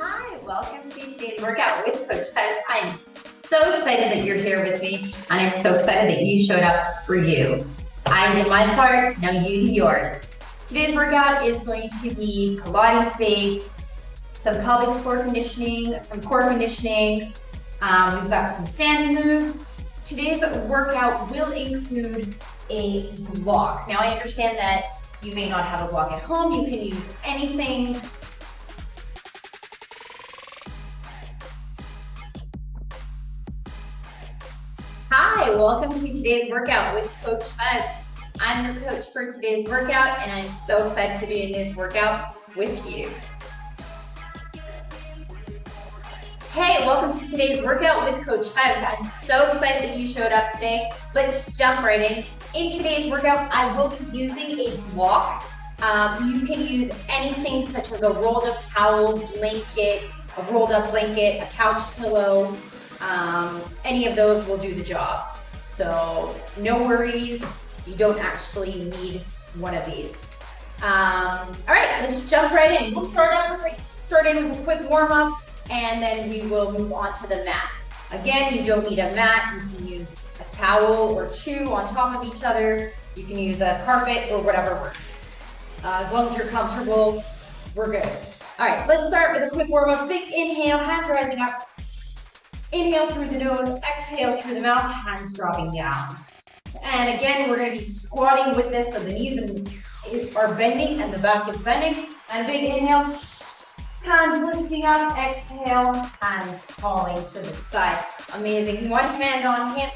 Hi, welcome to today's workout with Coach Chevz. I'm so excited that you're here with me, and I'm so excited that you showed up for you. I did my part, now you do yours. Today's workout is going to be Pilates based, some pelvic floor conditioning, some core conditioning. We've got some standing moves. Today's workout will include a block. Now I understand that you may not have a block at home. You can use anything. Hi, welcome to today's workout with Coach Chevz. I'm your coach for today's workout, and I'm so excited to be in this workout with you. Hey, welcome to today's workout with Coach Chevz. I'm so excited that you showed up today. Let's jump right in. In today's workout, I will be using a block. You can use anything such as a rolled up towel, blanket, a rolled up blanket, a couch pillow. Any of those will do the job. So no worries, you don't actually need one of these. All right, let's jump right in. We'll start in with a quick warm up, and then we will move on to the mat. Again, you don't need a mat. You can use a towel or two on top of each other. You can use a carpet or whatever works. As long as you're comfortable, we're good. All right, let's start with a quick warm up. Big inhale, hands rising up. Inhale through the nose, exhale through the mouth, hands dropping down. And again, we're going to be squatting with this, so the knees are bending and the back is bending. And a big inhale, hands lifting up, exhale, hands falling to the side. Amazing. One hand on hip,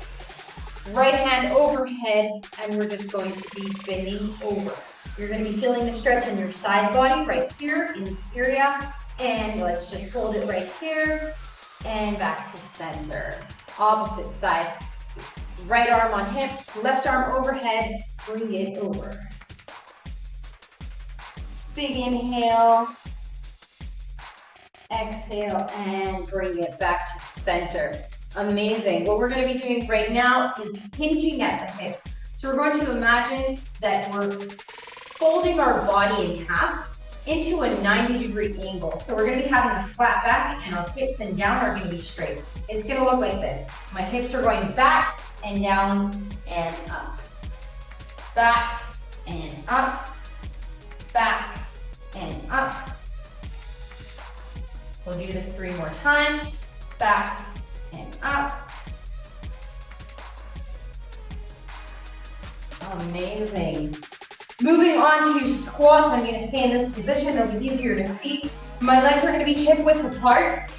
right hand overhead, and we're just going to be bending over. You're going to be feeling the stretch in your side body right here in this area. And let's just hold it right here. And back to center. Opposite side. Right arm on hip, left arm overhead, bring it over. Big inhale. Exhale and bring it back to center. Amazing. What we're going to be doing right now is hinging at the hips. So we're going to imagine that we're folding our body in half into a 90-degree angle. So we're going to be having a flat back, and our hips and down are going to be straight. It's going to look like this. My hips are going back and down and up. Back and up. Back and up. We'll do this 3 more times. Back and up. Amazing. Moving on to squats, I'm going to stay in this position. It'll be easier to see. My legs are going to be hip width apart,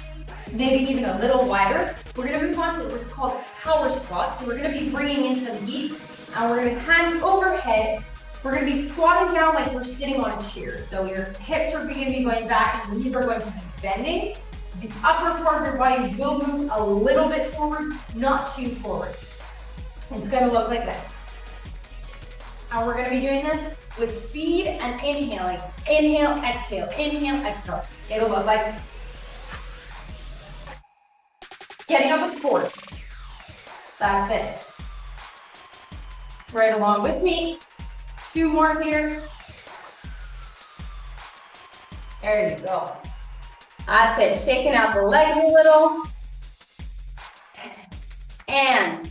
maybe even a little wider. We're going to move on to what's called power squat. So we're going to be bringing in some heat, and we're going to hands overhead. We're going to be squatting down like we're sitting on a chair. So your hips are going to be going back, and your knees are going to be bending. The upper part of your body will move a little bit forward, not too forward. It's going to look like this. And we're going to be doing this with speed and inhaling. Inhale, exhale, inhale, exhale. It'll look like getting up with force. That's it. Right along with me. 2 more here. There you go. That's it. Shaking out the legs a little. And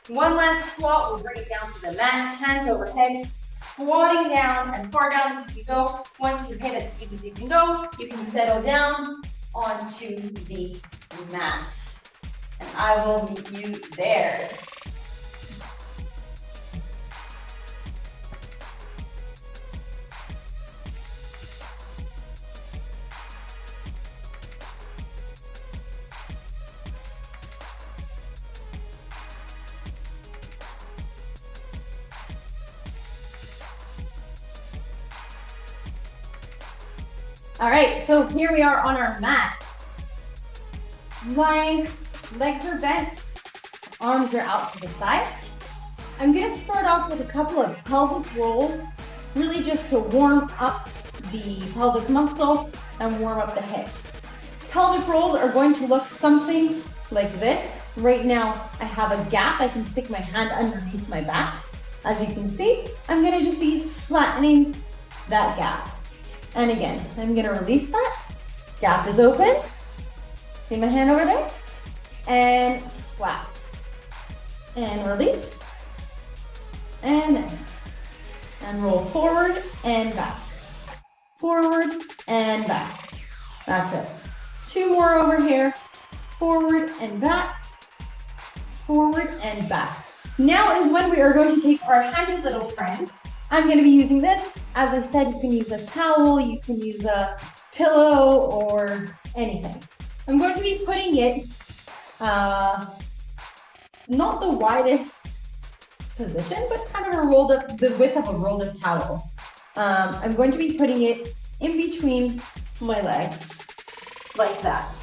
one last squat, we'll bring it down to the mat, hands overhead, squatting down as far down as you can go. Once you hit as deep as you can go, you can settle down onto the mat. And I will meet you there. All right, so here we are on our mat. Lying, legs are bent, arms are out to the side. I'm gonna start off with a couple of pelvic rolls, really just to warm up the pelvic muscle and warm up the hips. Pelvic rolls are going to look something like this. Right now, I have a gap. I can stick my hand underneath my back. As you can see, I'm gonna just be flattening that gap. And again, I'm gonna release that Gap is open. See my hand over there? And flat. And release. And in. And roll forward and back. Forward and back. That's it. 2 more over here. Forward and back. Forward and back. Now is when we are going to take our handy little friend. I'm going to be using this. As I said, you can use a towel, you can use a pillow or anything. I'm going to be putting it, not the widest position, but kind of a rolled up, the width of a rolled up towel. I'm going to be putting it in between my legs, like that.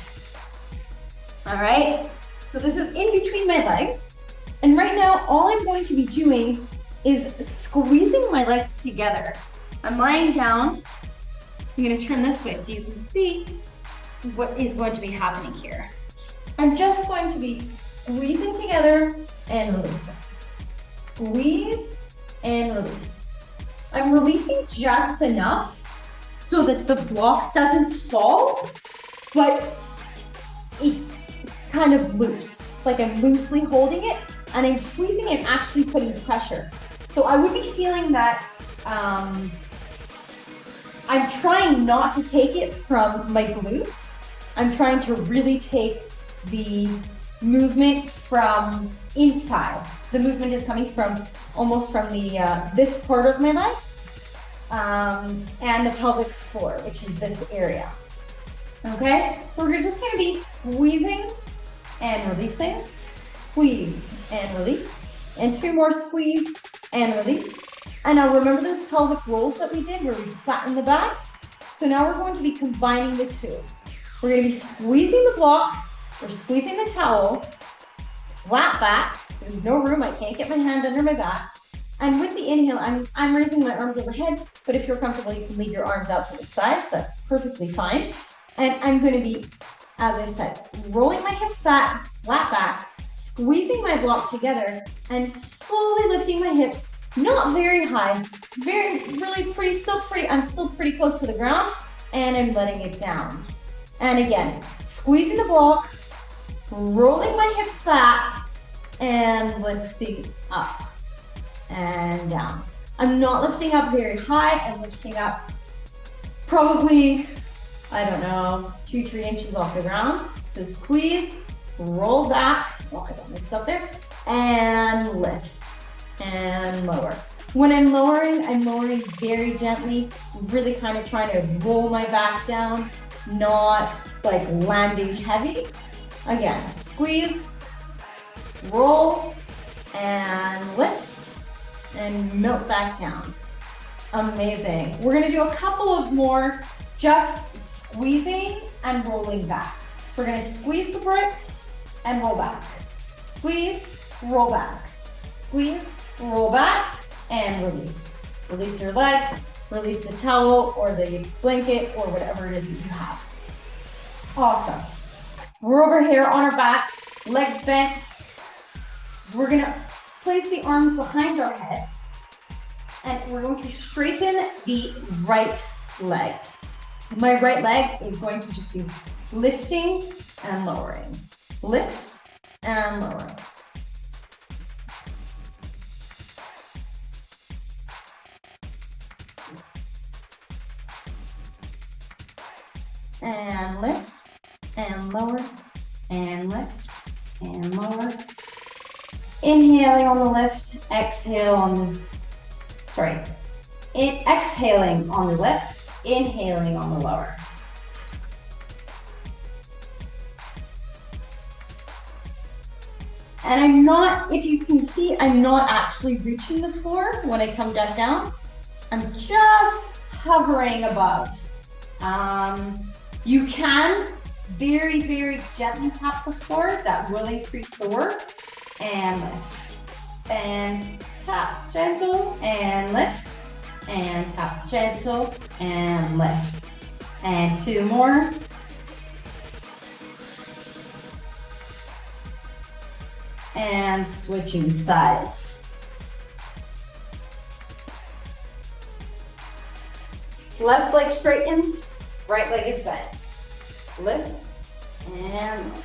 All right, so this is in between my legs. And right now, all I'm going to be doing is squeezing my legs together. I'm lying down. I'm gonna turn this way so you can see what is going to be happening here. I'm just going to be squeezing together and releasing. Squeeze and release. I'm releasing just enough so that the block doesn't fall, but it's kind of loose. Like I'm loosely holding it and I'm squeezing and actually putting pressure. So I would be feeling that I'm trying not to take it from my glutes. I'm trying to really take the movement from inside. The movement is coming from almost from the this part of my leg and the pelvic floor, which is this area. Okay, so we're just gonna be squeezing and releasing, squeeze and release, and 2 more squeeze and release. And now remember those pelvic rolls that we did where we flattened the back? So now we're going to be combining the 2. We're going to be squeezing the block, we're squeezing the towel, flat back, there's no room, I can't get my hand under my back. And with the inhale, I'm raising my arms overhead, but if you're comfortable, you can leave your arms out to the sides, that's perfectly fine. And I'm going to be, as I said, rolling my hips back, flat back, squeezing my block together, and slowly lifting my hips. Not very high, I'm still pretty close to the ground, and I'm letting it down. And again, squeezing the block, rolling my hips back, and lifting up and down. I'm not lifting up very high, I'm lifting up probably, I don't know, 2-3 inches off the ground. So squeeze, roll back, I got mixed up there, and lift. And lower. When I'm lowering very gently, really kind of trying to roll my back down, not like landing heavy. Again, squeeze, roll, and lift, and melt back down. Amazing. We're gonna do a couple of more just squeezing and rolling back. We're gonna squeeze the brick and roll back. Squeeze, roll back. Squeeze, roll back, and release. Release your legs, release the towel or the blanket or whatever it is that you have. Awesome. We're over here on our back, legs bent. We're gonna place the arms behind our head and we're going to straighten the right leg. My right leg is going to just be lifting and lowering. Lift and lowering. And lift, and lower, and lift, and lower. Inhaling on the lift, exhaling on the lift, inhaling on the lower. And I'm not, if you can see, I'm not actually reaching the floor when I come back down. I'm just hovering above. You can very, very gently tap the floor. That will increase the work. And lift. And tap, gentle, and lift. And tap, gentle, and lift. And 2 more. And switching sides. Left leg straightens, right leg is bent. lift, and lower.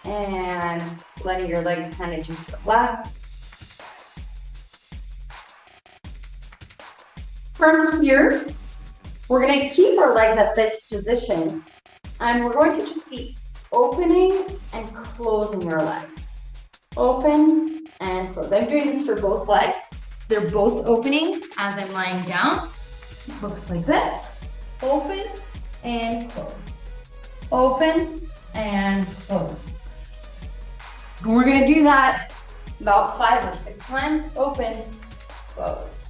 And letting your legs kind of just relax. From here, we're going to keep our legs at this position, and we're going to just be opening and closing our legs. Open and close. I'm doing this for both legs. They're both opening as I'm lying down. It looks like this. Open and close. Open and close. And we're gonna do that about 5 or 6 times. Open, close.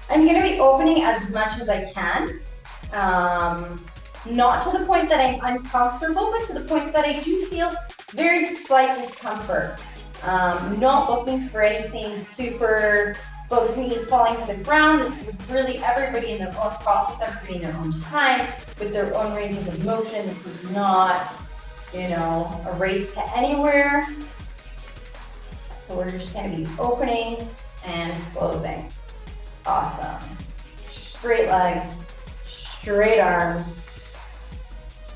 I'm gonna be opening as much as I can. Not to the point that I'm uncomfortable, but to the point that I do feel very slight discomfort. Not looking for anything super, both knees falling to the ground. This is really everybody in their own process, everybody in their own time, with their own ranges of motion. This is not, a race to anywhere. So we're just gonna be opening and closing. Awesome. Straight legs, straight arms.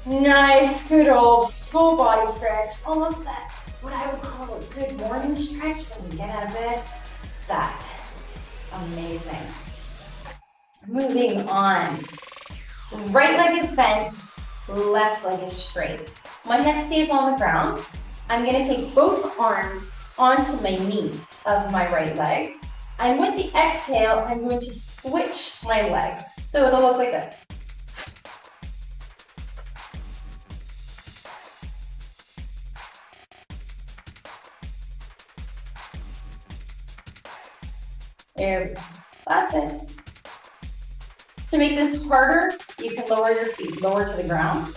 Nice, good old full body stretch. Almost that, what I would call a good morning stretch when you get out of bed. That. Amazing. Moving on. Right leg is bent, left leg is straight. My head stays on the ground. I'm gonna take both arms onto my knee of my right leg. And with the exhale, I'm going to switch my legs. So it'll look like this. There we go. That's it. To make this harder, you can lower your feet lower to the ground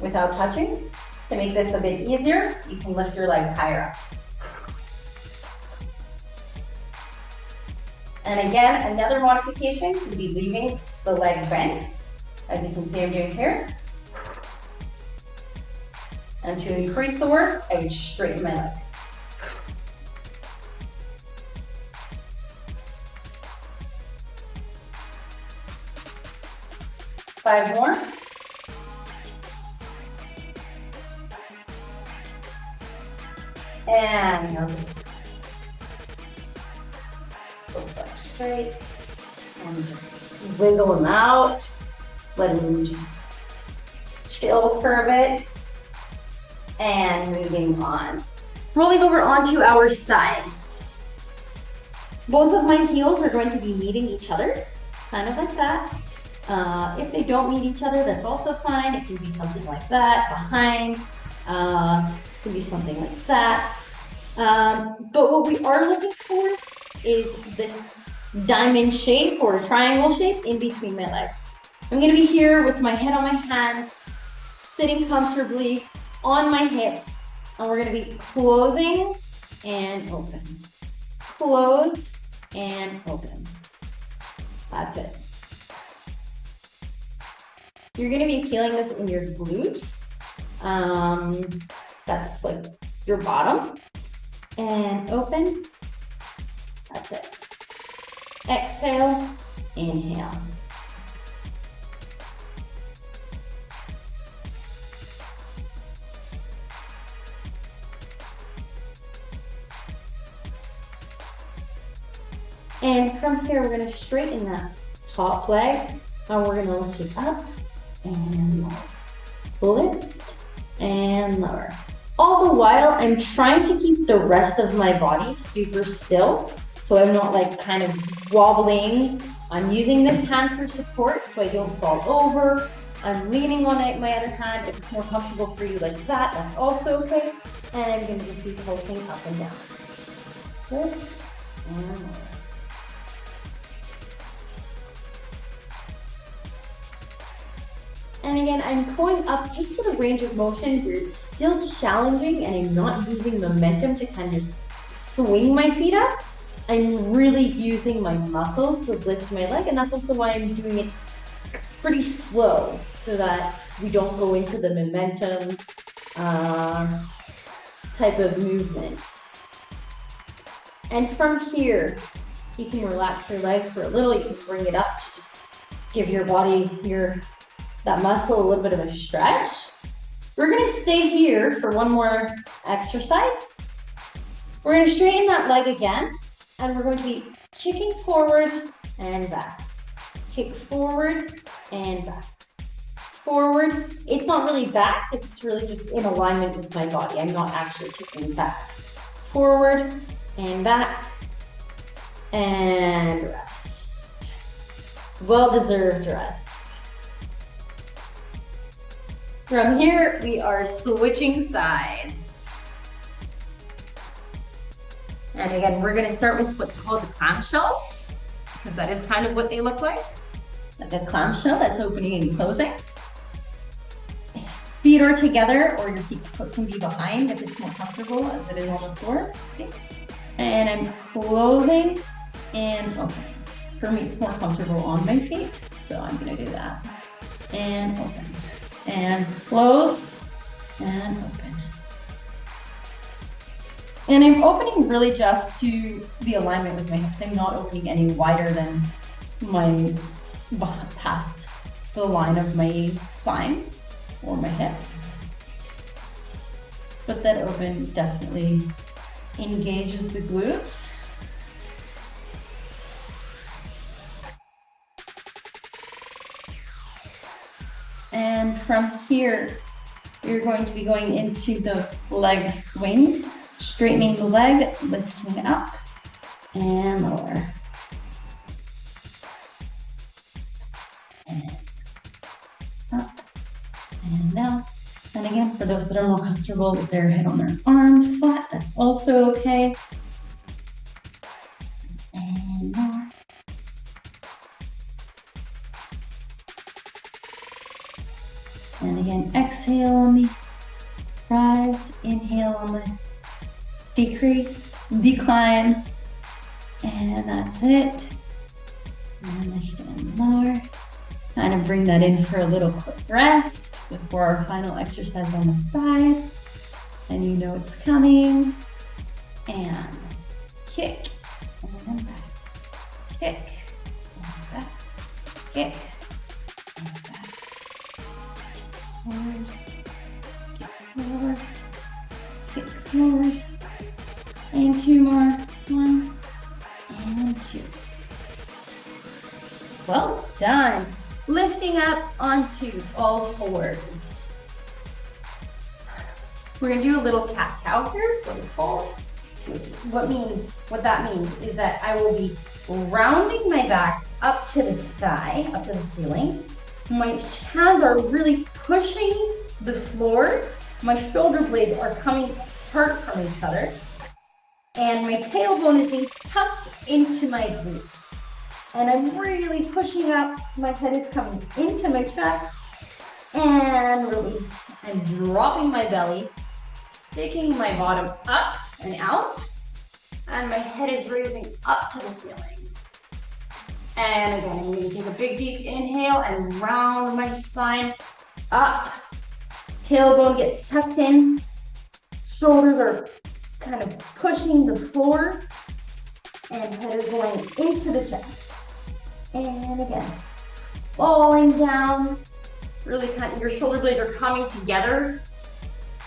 without touching. To make this a bit easier, you can lift your legs higher up. And again, another modification would be leaving the leg bent, as you can see I'm doing here. And to increase the work, I would straighten my leg. Five more. And release. Both legs straight. And just wiggle them out. Let them just chill for a bit. And moving on. Rolling over onto our sides. Both of my heels are going to be meeting each other, kind of like that. If they don't meet each other, that's also fine. It can be something like that, behind. It can be something like that. But what we are looking for is this diamond shape or triangle shape in between my legs. I'm gonna be here with my head on my hands, sitting comfortably on my hips, and we're gonna be closing and open. Close and open. That's it. You're gonna be feeling this in your glutes. That's like your bottom. And open. That's it. Exhale, inhale. And from here, we're gonna straighten that top leg, and we're gonna lift it up and lower. Lift and lower. All the while, I'm trying to keep the rest of my body super still, so I'm not like kind of wobbling. I'm using this hand for support so I don't fall over. I'm leaning on it, my other hand. If it's more comfortable for you like that, that's also okay. And I'm gonna just be pulsing up and down. Lift and lower. And again, I'm going up just to the range of motion where it's still challenging and I'm not using momentum to kind of just swing my feet up. I'm really using my muscles to lift my leg, and that's also why I'm doing it pretty slow so that we don't go into the momentum type of movement. And from here, you can relax your leg for a little. You can bring it up to just give your body, that muscle a little bit of a stretch. We're gonna stay here for one more exercise. We're gonna straighten that leg again, and we're going to be kicking forward and back. Kick forward and back. Forward. It's not really back, it's really just in alignment with my body. I'm not actually kicking back. Forward and back. And rest. Well-deserved rest. From here, we are switching sides. And again, we're gonna start with what's called the clamshells, because that is kind of what they look like a clamshell that's opening and closing. Feet are together, or your feet can be behind if it's more comfortable as it is on the floor. See? And I'm closing and opening. For me, it's more comfortable on my feet, so I'm gonna do that. And open. And close and open. And I'm opening really just to the alignment with my hips. I'm not opening any wider than past the line of my spine or my hips. But that open definitely engages the glutes. And from here, you're going to be going into those leg swings, straightening the leg, lifting up and lower. And up and down. And again, for those that are more comfortable with their head on their arms flat, that's also okay. And more. And again, exhale on the rise, inhale on the decline. And that's it. And lift and lower. Kind of bring that in for a little quick rest before our final exercise on the side. And you know it's coming. And kick, and back. Kick, and back. Kick, and back. Forward, kick forward, kick forward. And two more. 1 and 2. Well done. Lifting up onto all fours. We're gonna do a little cat-cow here, that's what it's called. What that means is that I will be rounding my back up to the sky, up to the ceiling. My hands are really pushing the floor. My shoulder blades are coming apart from each other. And my tailbone is being tucked into my glutes. And I'm really pushing up. My head is coming into my chest. And release. I'm dropping my belly, sticking my bottom up and out. And my head is raising up to the ceiling. And again, I'm going to take a big deep inhale and round my spine up. Tailbone gets tucked in. Shoulders are kind of pushing the floor. And head is going into the chest. And again, falling down. Really kind of, your shoulder blades are coming together.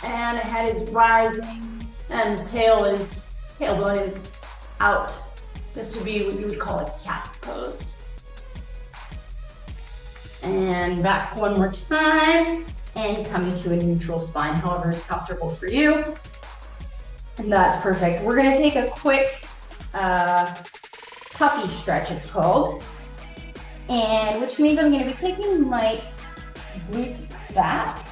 And the head is rising. And the tailbone is out. This would be what you would call a cat pose. And back one more time. And coming to a neutral spine, however is comfortable for you. And that's perfect. We're gonna take a quick puppy stretch, it's called. And which means I'm gonna be taking my glutes back.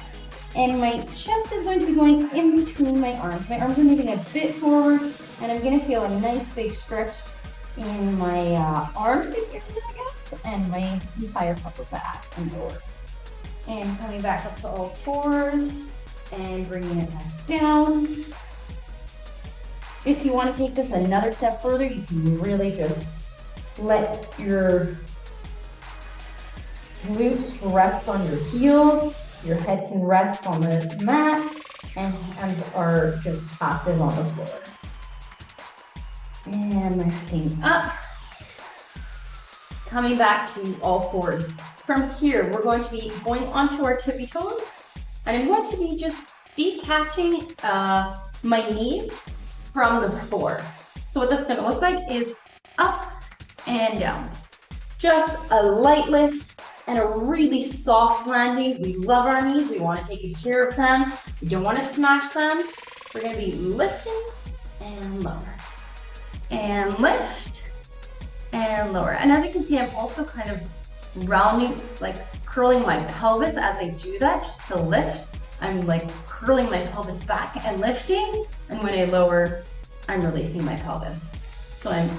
And my chest is going to be going in between my arms. My arms are moving a bit forward. And I'm gonna feel a nice big stretch in my arms, I guess, and my entire upper back and lower. And coming back up to all fours and bringing it back down. If you want to take this another step further, you can really just let your glutes rest on your heels. Your head can rest on the mat, and hands are just passive on the floor. And lifting up. Coming back to all fours. From here, we're going to be going onto our tippy toes, and I'm going to be just detaching my knees from the floor. So what that's gonna look like is up and down. Just a light lift and a really soft landing. We love our knees, we wanna take care of them. We don't wanna smash them. We're gonna be lifting and lower. And lift and lower. And as you can see, I'm also kind of rounding, like curling my pelvis as I do that, just to lift. I'm like curling my pelvis back and lifting, and when I lower, I'm releasing my pelvis. So I'm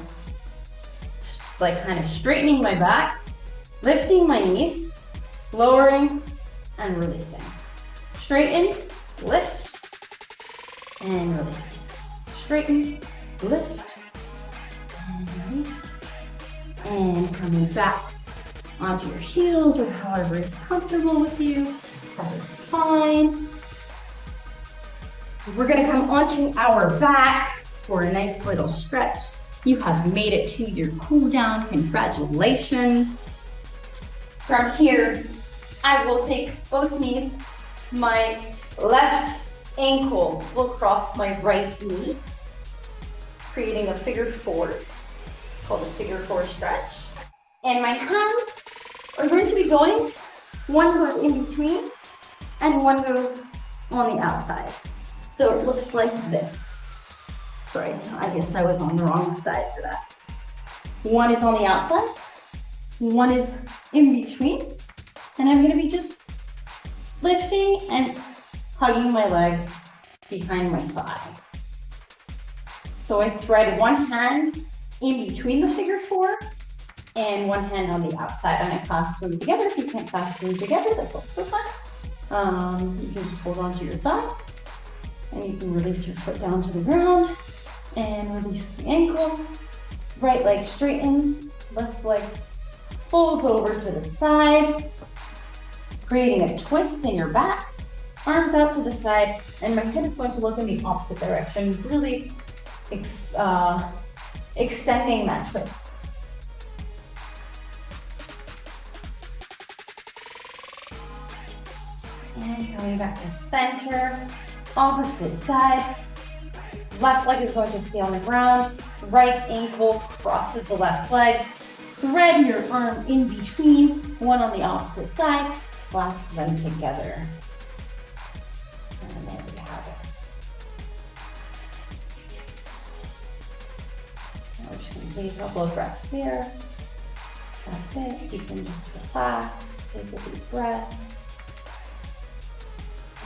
like kind of straightening my back, lifting my knees, lowering and releasing. Straighten, lift, and release. Straighten, lift, and release. And coming back onto your heels or however is comfortable with you. That is fine. We're gonna come onto our back for a nice little stretch. You have made it to your cool down. Congratulations. From here, I will take both knees. My left ankle will cross my right knee, creating a figure four, called a figure four stretch. And my hands are going to be going, one goes in between and one goes on the outside. So it looks like this. Sorry, I guess I was on the wrong side for that. One is on the outside, one is in between, and I'm gonna be just lifting and hugging my leg behind my thigh. So I thread one hand in between the figure four and one hand on the outside, and I clasp them together. If you can't clasp them together, that's also fine. You can just hold on to your thigh, and you can release your foot down to the ground and release the ankle. Right leg straightens, left leg folds over to the side, creating a twist in your back, arms out to the side, and my head is going to look in the opposite direction, really extending that twist. And coming back to center, opposite side. Left leg is going to stay on the ground. Right ankle crosses the left leg. Thread your arm in between, one on the opposite side. Clasp them together. And there we have it. Now we're just going to take a couple of breaths here. That's it. You can just relax, take a deep breath.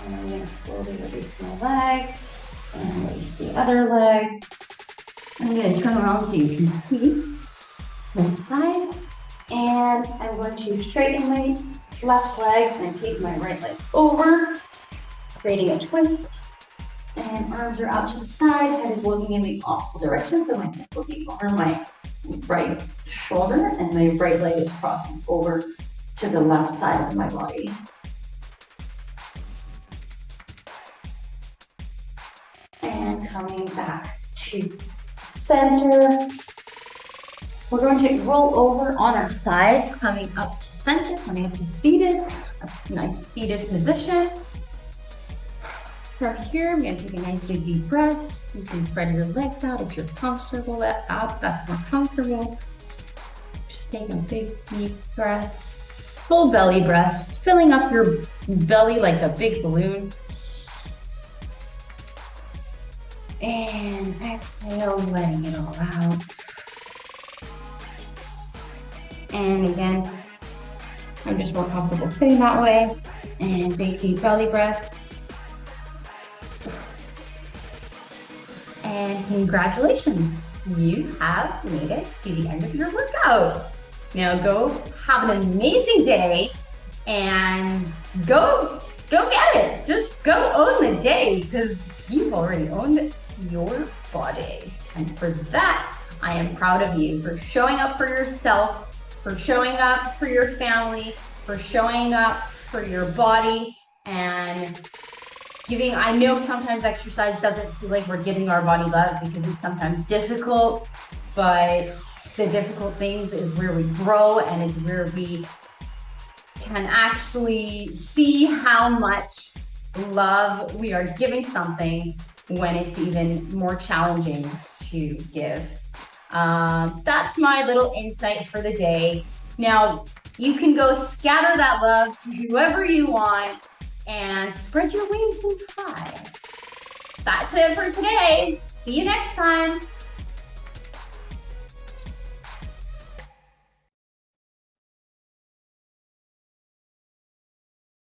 And I'm going to slowly release my leg and release the other leg. I'm going to turn around so you can see my side. And I'm going to straighten my left leg and take my right leg over, creating a twist. And arms are out to the side, head is looking in the opposite direction. So my head's looking over my right shoulder and my right leg is crossing over to the left side of my body. And coming back to center. We're going to roll over on our sides, coming up to center, coming up to seated, a nice seated position. From here, I'm going to take a nice big deep breath. You can spread your legs out if you're comfortable out, that's more comfortable. Just take a big deep breath, full belly breath, filling up your belly like a big balloon. And exhale, letting it all out. And again, I'm just more comfortable sitting that way. And big deep belly breath. And congratulations, you have made it to the end of your workout. Now go have an amazing day. and go get it. Just go own the day, because you've already owned your body. And for that, I am proud of you for showing up for yourself, for showing up for your family, for showing up for your body, and giving. I know sometimes exercise doesn't feel like we're giving our body love because it's sometimes difficult, but the difficult things is where we grow, and is where we can actually see how much love we are giving something when it's even more challenging to give. That's my little insight for the day. Now, you can go scatter that love to whoever you want and spread your wings and fly. That's it for today. See you next time.